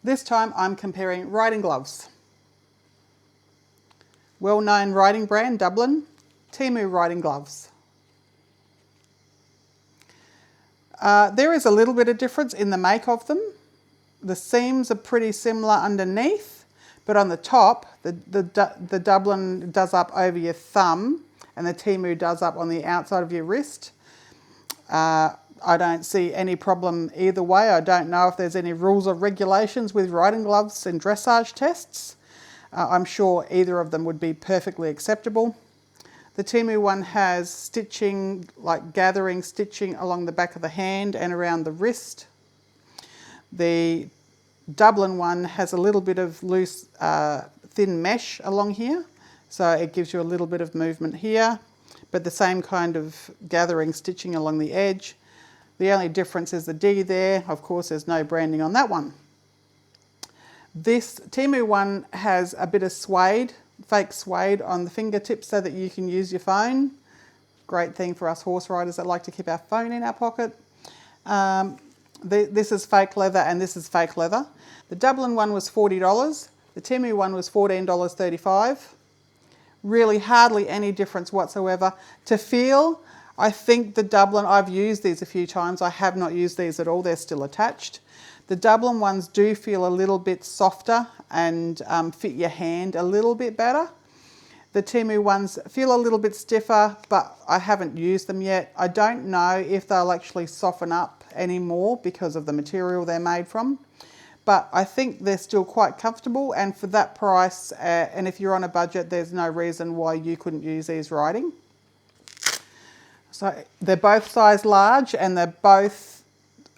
This time I'm comparing riding gloves. Well-known riding brand, Dublin, Temu riding gloves. There is a little bit of difference in the make of them. The seams are pretty similar underneath, but on the top, the Dublin does up over your thumb and the Temu does up on the outside of your wrist. I don't see any problem either way. I don't know if there's any rules or regulations with riding gloves and dressage tests. I'm sure either of them would be perfectly acceptable. The Temu one has stitching, like gathering stitching along the back of the hand and around the wrist. The Dublin one has a little bit of loose, thin mesh along here, so it gives you a little bit of movement here, but the same kind of gathering stitching along the edge. The only difference is the D there. Of course, there's no branding on that one. This Temu one has a bit of suede, fake suede on the fingertips so that you can use your phone. Great thing for us horse riders that like to keep our phone in our pocket. This is fake leather and this is fake leather. The Dublin one was $40. The Temu one was $14.35. Really hardly any difference whatsoever. To feel, I think the Dublin, I've used these a few times. I have not used these at all. They're still attached. The Dublin ones do feel a little bit softer and fit your hand a little bit better. The Temu ones feel a little bit stiffer, but I haven't used them yet. I don't know if they'll actually soften up anymore because of the material they're made from. But I think they're still quite comfortable, and for that price, and if you're on a budget, there's no reason why you couldn't use these riding. So they're both size large and they're both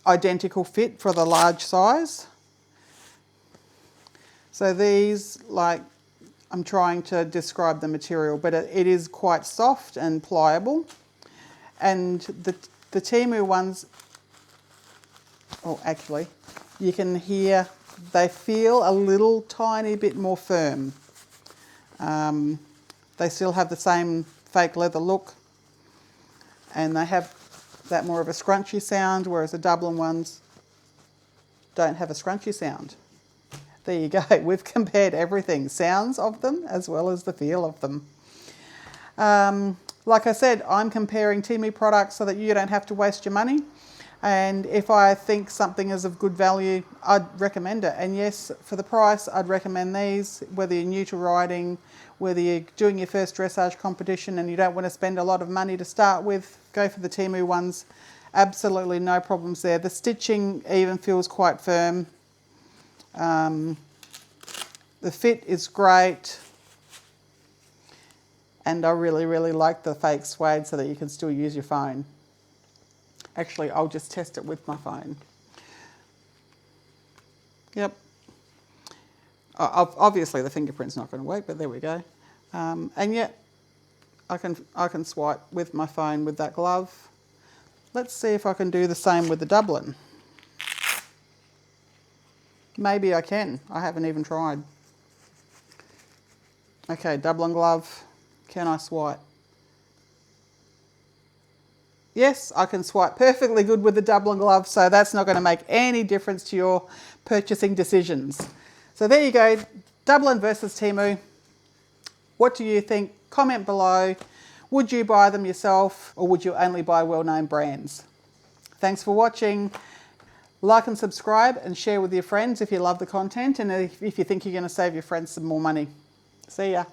identical fit for the large size. So these, like, I'm trying to describe the material, but it is quite soft and pliable. And the Temu ones, oh, actually, you can hear they feel a little tiny bit more firm. They still have the same fake leather look, and they have that more of a scrunchy sound, whereas the Dublin ones don't have a scrunchy sound. There you go, we've compared everything, sounds of them as well as the feel of them. Like I said, I'm comparing Temu products so that you don't have to waste your money. And if I think something is of good value, I'd recommend it. And yes, for the price, I'd recommend these, whether you're new to riding, whether you're doing your first dressage competition and you don't want to spend a lot of money to start with, go for the Temu ones. Absolutely no problems there. The stitching even feels quite firm. The fit is great. And I really, really like the fake suede so that you can still use your phone. Actually, I'll just test it with my phone. Yep. Obviously the fingerprint's not going to work, but there we go. And yet, I can swipe with my phone with that glove. Let's see if I can do the same with the Dublin. Maybe I can. I haven't even tried. Okay, Dublin glove. Can I swipe? Yes, I can swipe perfectly good with the Dublin glove, so that's not going to make any difference to your purchasing decisions. So there you go, Dublin versus Temu. What do you think? Comment below. Would you buy them yourself, or would you only buy well-known brands? Thanks for watching. Like and subscribe and share with your friends if you love the content and if you think you're going to save your friends some more money. See ya.